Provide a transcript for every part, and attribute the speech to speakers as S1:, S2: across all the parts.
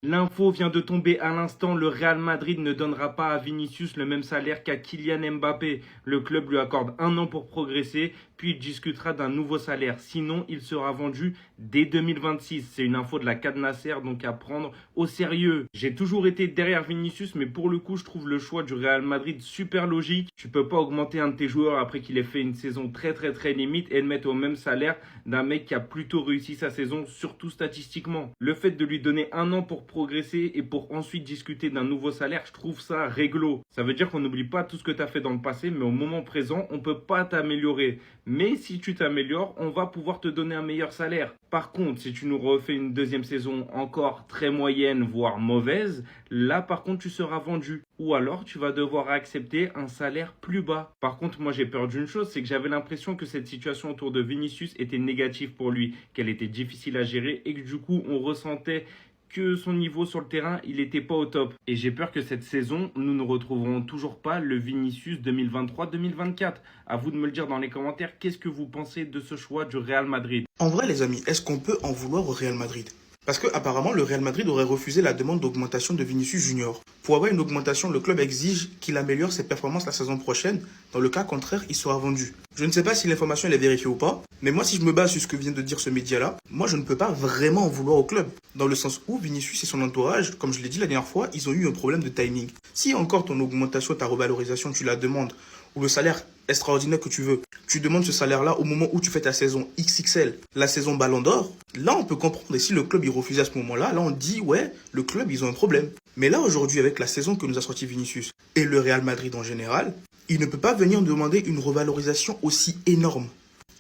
S1: L'info vient de tomber à l'instant, le Real Madrid ne donnera pas à Vinicius le même salaire qu'à Kylian Mbappé. Le club lui accorde 1 an pour progresser, puis il discutera d'un nouveau salaire. Sinon, il sera vendu dès 2026. C'est une info de la Cadnasser, donc à prendre au sérieux. J'ai toujours été derrière Vinicius, mais pour le coup, je trouve le choix du Real Madrid super logique. Tu peux pas augmenter un de tes joueurs après qu'il ait fait une saison très limite et le mettre au même salaire d'un mec qui a plutôt réussi sa saison, surtout statistiquement. Le fait de lui donner 1 an pour progresser et pour ensuite discuter d'un nouveau salaire, je trouve ça réglo. Ça veut dire qu'on n'oublie pas tout ce que tu as fait dans le passé, mais au moment présent, on peut pas t'améliorer. Mais si tu t'améliores, on va pouvoir te donner un meilleur salaire. Par contre, si tu nous refais une deuxième saison encore très moyenne, voire mauvaise, là par contre tu seras vendu. Ou alors tu vas devoir accepter un salaire plus bas. Par contre, moi j'ai peur d'une chose, c'est que j'avais l'impression que cette situation autour de Vinicius était négative pour lui, qu'elle était difficile à gérer et que du coup on ressentait que son niveau sur le terrain, il n'était pas au top. Et j'ai peur que cette saison, nous ne retrouverons toujours pas le Vinicius 2023-2024. À vous de me le dire dans les commentaires, qu'est-ce que vous pensez de ce choix du Real Madrid?
S2: En vrai, les amis, est-ce qu'on peut en vouloir au Real Madrid? Parce que apparemment, le Real Madrid aurait refusé la demande d'augmentation de Vinicius Junior. Pour avoir une augmentation, le club exige qu'il améliore ses performances la saison prochaine. Dans le cas contraire, il sera vendu. Je ne sais pas si l'information elle est vérifiée ou pas, mais moi, si je me base sur ce que vient de dire ce média-là, moi, je ne peux pas vraiment en vouloir au club. Dans le sens où Vinicius et son entourage, comme je l'ai dit la dernière fois, ils ont eu un problème de timing. Si encore ton augmentation, ta revalorisation, tu la demandes, ou le salaire extraordinaire que tu veux, tu demandes ce salaire-là au moment où tu fais ta saison XXL, la saison Ballon d'Or, là on peut comprendre. Et si le club il refuse à ce moment-là, là on dit ouais, le club ils ont un problème. Mais là aujourd'hui avec la saison que nous a sorti Vinicius et le Real Madrid en général, il ne peut pas venir demander une revalorisation aussi énorme.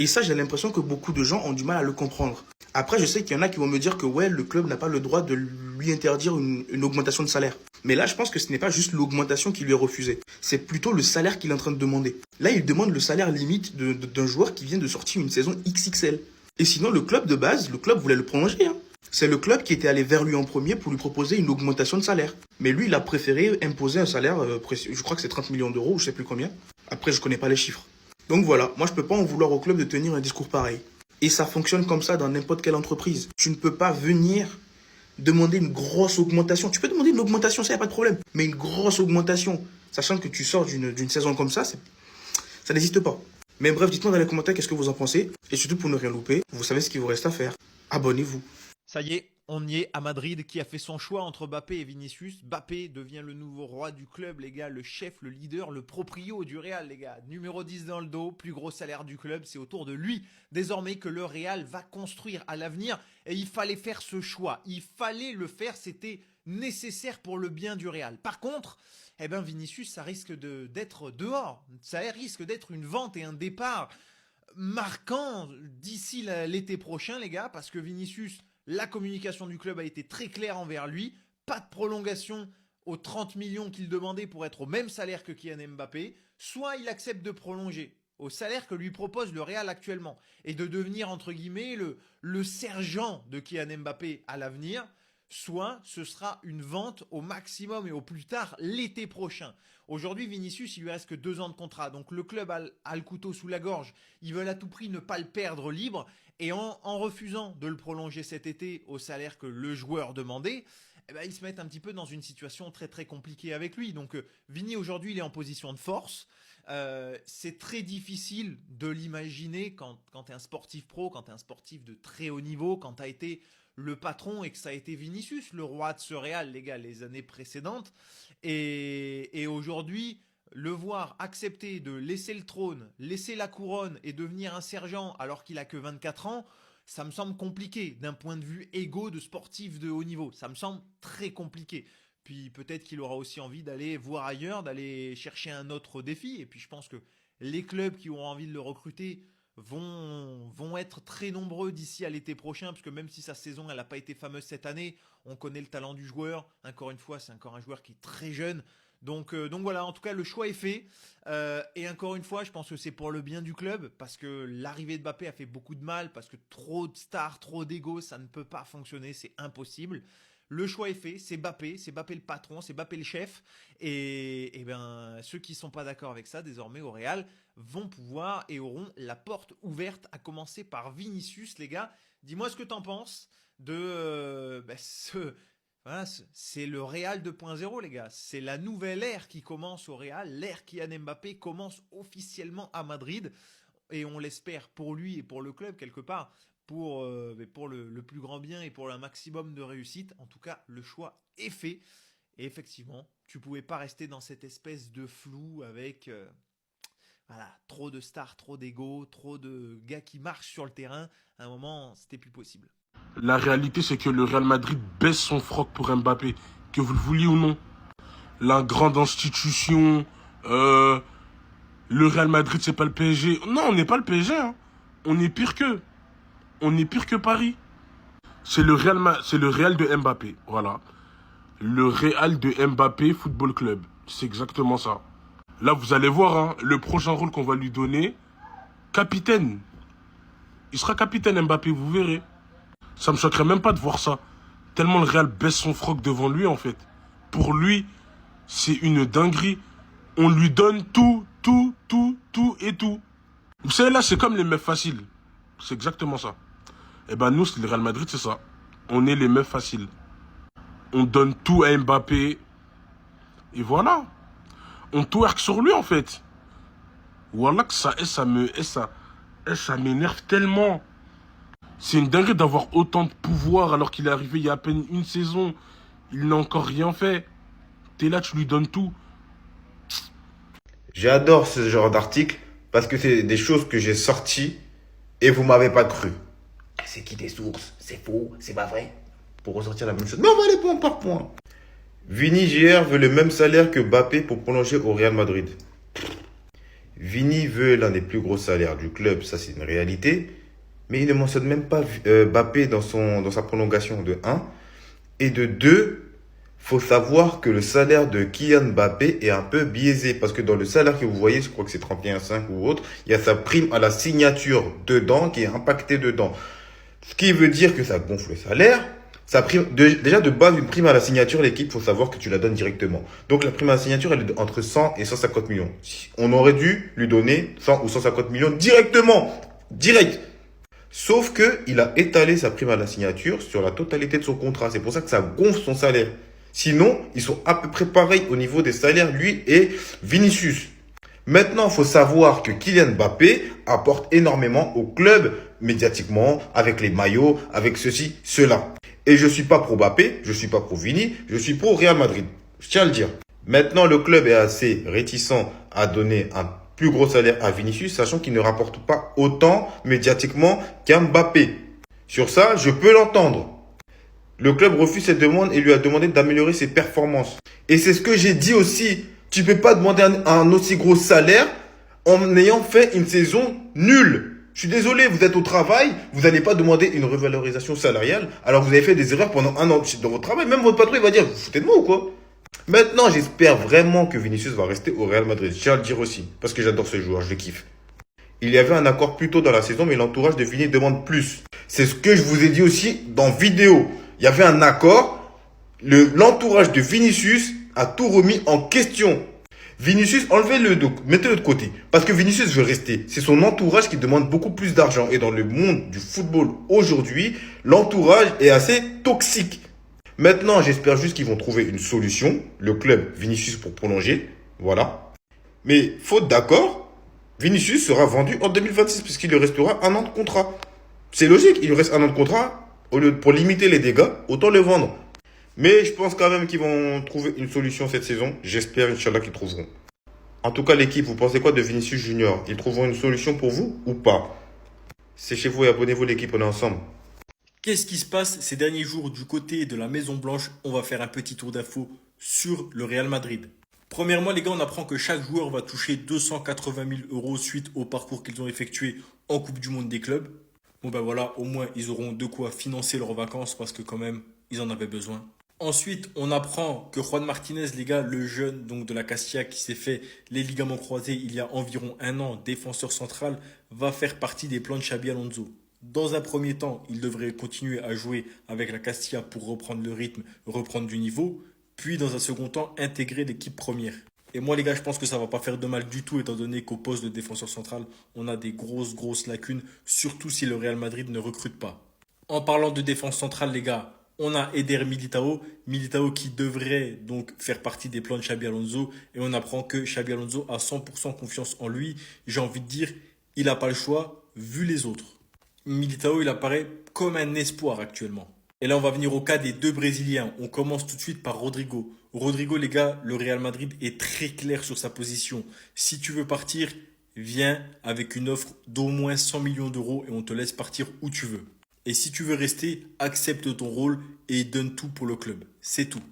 S2: Et ça j'ai l'impression que beaucoup de gens ont du mal à le comprendre. Après je sais qu'il y en a qui vont me dire que ouais, le club n'a pas le droit de lui interdire une augmentation de salaire. Mais là, je pense que ce n'est pas juste l'augmentation qui lui est refusée. C'est plutôt le salaire qu'il est en train de demander. Là, il demande le salaire limite d'un joueur qui vient de sortir une saison XXL. Et sinon, le club de base, le club voulait le prolonger. Hein. C'est le club qui était allé vers lui en premier pour lui proposer une augmentation de salaire. Mais lui, il a préféré imposer un salaire, je crois que c'est 30 millions d'euros, ou je sais plus combien. Après, je connais pas les chiffres. Donc voilà, moi je peux pas en vouloir au club de tenir un discours pareil. Et ça fonctionne comme ça dans n'importe quelle entreprise. Tu ne peux pas venir demander une grosse augmentation. Tu peux demander une augmentation, ça, y a pas de problème. Mais une grosse augmentation, sachant que tu sors d'une saison comme ça n'existe pas. Mais bref, dites-moi dans les commentaires qu'est-ce que vous en pensez. Et surtout, pour ne rien louper, vous savez ce qu'il vous reste à faire. Abonnez-vous.
S3: Ça y est, on y est à Madrid qui a fait son choix entre Mbappé et Vinicius. Mbappé devient le nouveau roi du club, les gars, le chef, le leader, le proprio du Real, les gars. Numéro 10 dans le dos, plus gros salaire du club, c'est autour de lui désormais que le Real va construire à l'avenir. Et il fallait faire ce choix, il fallait le faire, c'était nécessaire pour le bien du Real. Par contre, eh ben Vinicius, ça risque d'être dehors, ça risque d'être une vente et un départ marquant d'ici l'été prochain, les gars, parce que Vinicius, la communication du club a été très claire envers lui. Pas de prolongation aux 30 millions qu'il demandait pour être au même salaire que Kylian Mbappé. Soit il accepte de prolonger au salaire que lui propose le Real actuellement et de devenir entre guillemets le sergent de Kylian Mbappé à l'avenir, soit ce sera une vente au maximum et au plus tard l'été prochain. Aujourd'hui, Vinicius, il lui reste que 2 ans de contrat, donc le club a le couteau sous la gorge. Ils veulent à tout prix ne pas le perdre libre, et en refusant de le prolonger cet été au salaire que le joueur demandait, eh ben, ils se mettent un petit peu dans une situation très compliquée avec lui. Donc Vini aujourd'hui, il est en position de force. C'est très difficile de l'imaginer quand tu es un sportif pro, quand tu es un sportif de très haut niveau, quand tu as été le patron et que ça a été Vinicius, le roi de ce Real, les gars, les années précédentes. Et aujourd'hui, le voir accepter de laisser le trône, laisser la couronne et devenir un sergent alors qu'il a que 24 ans, ça me semble compliqué d'un point de vue égo de sportif de haut niveau. Ça me semble très compliqué. Puis peut-être qu'il aura aussi envie d'aller voir ailleurs, d'aller chercher un autre défi. Et puis je pense que les clubs qui auront envie de le recruter vont être très nombreux d'ici à l'été prochain, parce que même si sa saison elle n'a pas été fameuse cette année, on connaît le talent du joueur. Encore une fois, c'est encore un joueur qui est très jeune. Donc voilà, en tout cas, le choix est fait. Et encore une fois, je pense que c'est pour le bien du club, parce que l'arrivée de Mbappé a fait beaucoup de mal, parce que trop de stars, trop d'ego, ça ne peut pas fonctionner, c'est impossible. Le choix est fait, c'est Mbappé le patron, c'est Mbappé le chef. Et ben, ceux qui ne sont pas d'accord avec ça, désormais au Real, vont pouvoir et auront la porte ouverte, à commencer par Vinicius, les gars. Dis-moi ce que t'en penses de Voilà, c'est le Real 2.0, les gars. C'est la nouvelle ère qui commence au Real. L'ère Kylian Mbappé commence officiellement à Madrid. Et on l'espère pour lui et pour le club, quelque part, pour le plus grand bien et pour un maximum de réussite. En tout cas, le choix est fait. Et effectivement, tu pouvais pas rester dans cette espèce de flou avec voilà, trop de stars, trop d'ego, trop de gars qui marchent sur le terrain. À un moment, c'était plus possible.
S4: La réalité, c'est que le Real Madrid baisse son froc pour Mbappé, que vous le vouliez ou non. La grande institution, le Real Madrid, c'est pas le PSG. Non, on n'est pas le PSG. Hein. On est pire qu'eux. On est pire que Paris. C'est le Real de Mbappé. Voilà. Le Real de Mbappé Football Club. C'est exactement ça. Là, vous allez voir, hein, le prochain rôle qu'on va lui donner, capitaine. Il sera capitaine Mbappé, vous verrez. Ça me choquerait même pas de voir ça. Tellement le Real baisse son froc devant lui, en fait. Pour lui, c'est une dinguerie. On lui donne tout, tout, tout, tout et tout. Vous savez, là, c'est comme les meufs faciles. C'est exactement ça. Eh ben, nous, le Real Madrid, c'est ça. On est les meufs faciles. On donne tout à Mbappé. Et voilà. On twerk sur lui, en fait. Voilà que ça m'énerve tellement. C'est une dinguerie d'avoir autant de pouvoir alors qu'il est arrivé il y a à peine une saison. Il n'a encore rien fait. T'es là, tu lui donnes tout.
S5: J'adore ce genre d'article parce que c'est des choses que j'ai sorties et vous m'avez pas cru. C'est qui tes sources? C'est faux? C'est pas vrai? Pour ressortir la même chose. Mais on va aller point par point. Vini JR veut le même salaire que Mbappé pour prolonger au Real Madrid. Vini veut l'un des plus gros salaires du club, ça c'est une réalité. Mais il ne mentionne même pas Mbappé dans sa prolongation de 1. Et de 2, faut savoir que le salaire de Kylian Mbappé est un peu biaisé. Parce que dans le salaire que vous voyez, je crois que c'est 31,5 ou autre, il y a sa prime à la signature dedans qui est impactée dedans. Ce qui veut dire que ça gonfle le salaire. Sa prime, déjà de base, une prime à la signature, l'équipe, faut savoir que tu la donnes directement. Donc la prime à la signature, elle est entre 100 et 150 millions. On aurait dû lui donner 100 ou 150 millions directement. Direct. Sauf que il a étalé sa prime à la signature sur la totalité de son contrat. C'est pour ça que ça gonfle son salaire. Sinon, ils sont à peu près pareils au niveau des salaires, lui et Vinicius. Maintenant, il faut savoir que Kylian Mbappé apporte énormément au club, médiatiquement, avec les maillots, avec ceci, cela. Et je suis pas pro Mbappé, je suis pas pro Vini, je suis pro Real Madrid. Je tiens à le dire. Maintenant, le club est assez réticent à donner un plus gros salaire à Vinicius, sachant qu'il ne rapporte pas autant médiatiquement qu'un Mbappé. Sur ça, je peux l'entendre. Le club refuse cette demande et lui a demandé d'améliorer ses performances. Et c'est ce que j'ai dit aussi. Tu peux pas demander un aussi gros salaire en ayant fait une saison nulle. Je suis désolé, vous êtes au travail, vous n'allez pas demander une revalorisation salariale alors que vous avez fait des erreurs pendant un an dans votre travail. Même votre patron, il va dire, vous vous foutez de moi ou quoi? Maintenant, j'espère vraiment que Vinicius va rester au Real Madrid. Je tiens à le dire aussi, parce que j'adore ce joueur, je le kiffe. Il y avait un accord plus tôt dans la saison, mais l'entourage de Vini demande plus. C'est ce que je vous ai dit aussi dans vidéo. Il y avait un accord, l'entourage de Vinicius a tout remis en question. Vinicius, enlevez-le, mettez-le de côté. Parce que Vinicius veut rester. C'est son entourage qui demande beaucoup plus d'argent. Et dans le monde du football aujourd'hui, l'entourage est assez toxique. Maintenant, j'espère juste qu'ils vont trouver une solution. Le club, Vinicius pour prolonger. Voilà. Mais faute d'accord, Vinicius sera vendu en 2026 puisqu'il lui restera un an de contrat. C'est logique, il lui reste un an de contrat. Pour limiter les dégâts, autant le vendre. Mais je pense quand même qu'ils vont trouver une solution cette saison. J'espère, Inch'Allah, qu'ils trouveront. En tout cas, l'équipe, vous pensez quoi de Vinicius Junior? Ils trouveront une solution pour vous ou pas? Séchez-vous et abonnez-vous, l'équipe, on est ensemble.
S6: Qu'est-ce qui se passe ces derniers jours du côté de la Maison Blanche? On va faire un petit tour d'infos sur le Real Madrid. Premièrement, les gars, on apprend que chaque joueur va toucher 280 000 euros suite au parcours qu'ils ont effectué en Coupe du Monde des clubs. Bon ben voilà, au moins ils auront de quoi financer leurs vacances parce que quand même, ils en avaient besoin. Ensuite, on apprend que Juan Martinez, les gars, le jeune donc de la Castilla qui s'est fait les ligaments croisés il y a environ un an, défenseur central, va faire partie des plans de Xabi Alonso. Dans un premier temps, il devrait continuer à jouer avec la Castilla pour reprendre le rythme, reprendre du niveau, puis dans un second temps, intégrer l'équipe première. Et moi les gars, je pense que ça va pas faire de mal du tout étant donné qu'au poste de défenseur central, on a des grosses lacunes, surtout si le Real Madrid ne recrute pas. En parlant de défense centrale les gars, On a Eder Militao, Militao qui devrait donc faire partie des plans de Xabi Alonso et on apprend que Xabi Alonso a 100% confiance en lui. J'ai envie de dire, il n'a pas le choix vu les autres. Militao, il apparaît comme un espoir actuellement. Et là, on va venir au cas des deux Brésiliens. On commence tout de suite par Rodrigo. Rodrigo, les gars, le Real Madrid est très clair sur sa position. Si tu veux partir, viens avec une offre d'au moins 100 millions d'euros et on te laisse partir où tu veux. Et si tu veux rester, accepte ton rôle et donne tout pour le club. C'est tout.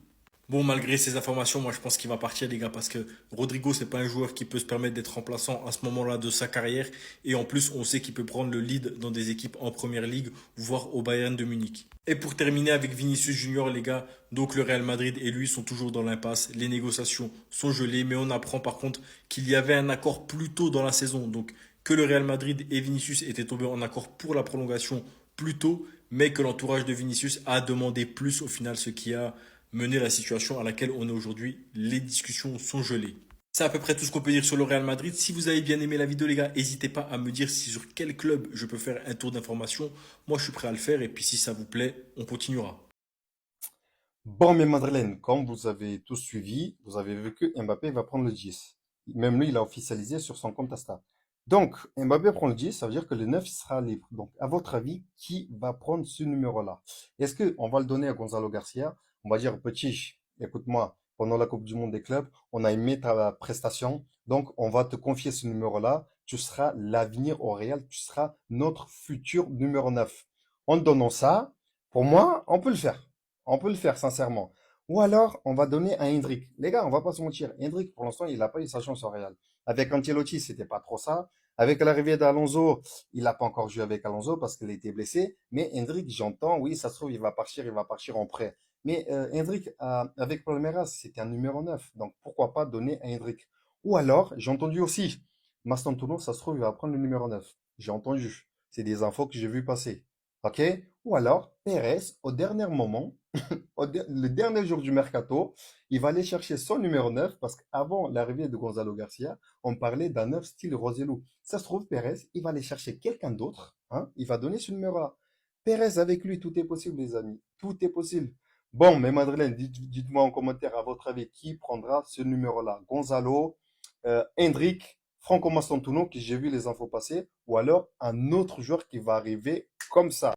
S6: Bon, malgré ces informations, moi je pense qu'il va partir, les gars, parce que Rodrigo, c'est pas un joueur qui peut se permettre d'être remplaçant à ce moment-là de sa carrière. Et en plus, on sait qu'il peut prendre le lead dans des équipes en première ligue, voire au Bayern de Munich. Et pour terminer avec Vinicius Junior, les gars, donc le Real Madrid et lui sont toujours dans l'impasse. Les négociations sont gelées, mais on apprend par contre qu'il y avait un accord plus tôt dans la saison. Donc que le Real Madrid et Vinicius étaient tombés en accord pour la prolongation plus tôt, mais que l'entourage de Vinicius a demandé plus au final, ce qui a mener la situation à laquelle on est aujourd'hui. Les discussions sont gelées. C'est à peu près tout ce qu'on peut dire sur le Real Madrid. Si vous avez bien aimé la vidéo, les gars, n'hésitez pas à me dire si sur quel club je peux faire un tour d'information. Moi, je suis prêt à le faire. Et puis, si ça vous plaît, on continuera.
S7: Bon, mes Madeleine, comme vous avez tous suivi, vous avez vu que Mbappé va prendre le 10. Même lui, il a officialisé sur son compte Insta. Donc, Mbappé prend le 10, ça veut dire que le 9 sera libre. Donc, à votre avis, qui va prendre ce numéro-là? Est-ce qu'on va le donner à Gonzalo Garcia? On va dire, petit, écoute-moi, pendant la Coupe du Monde des clubs, on a aimé ta prestation, donc on va te confier ce numéro-là. Tu seras l'avenir au Real, tu seras notre futur numéro 9. En te donnant ça, pour moi, on peut le faire. On peut le faire, sincèrement. Ou alors, on va donner à Hendrik. Les gars, on va pas se mentir. Hendrik, pour l'instant, il n'a pas eu sa chance au Real. Avec Ancelotti, c'était pas trop ça. Avec l'arrivée d'Alonso, il n'a pas encore joué avec Alonso parce qu'il était blessé. Mais Hendrik, j'entends, oui, ça se trouve, il va partir en prêt. Mais Hendrik, avec Palmeiras, c'était un numéro 9. Donc, pourquoi pas donner à Hendrik? Ou alors, j'ai entendu aussi, Mastantuono, ça se trouve, il va prendre le numéro 9. J'ai entendu. C'est des infos que j'ai vu passer. OK? Ou alors, Pérez, au dernier moment, le dernier jour du mercato, il va aller chercher son numéro 9 parce qu'avant l'arrivée de Gonzalo Garcia, on parlait d'un 9 style Roselu. Ça se trouve, Pérez, il va aller chercher quelqu'un d'autre, hein, il va donner ce numéro-là. Pérez avec lui, tout est possible, les amis. Tout est possible. Bon, mais Madeleine, dites-moi en commentaire, à votre avis, qui prendra ce numéro-là? Gonzalo, Hendrik, Franco Mastantuono, qui j'ai vu les infos passer, ou alors un autre joueur qui va arriver comme ça.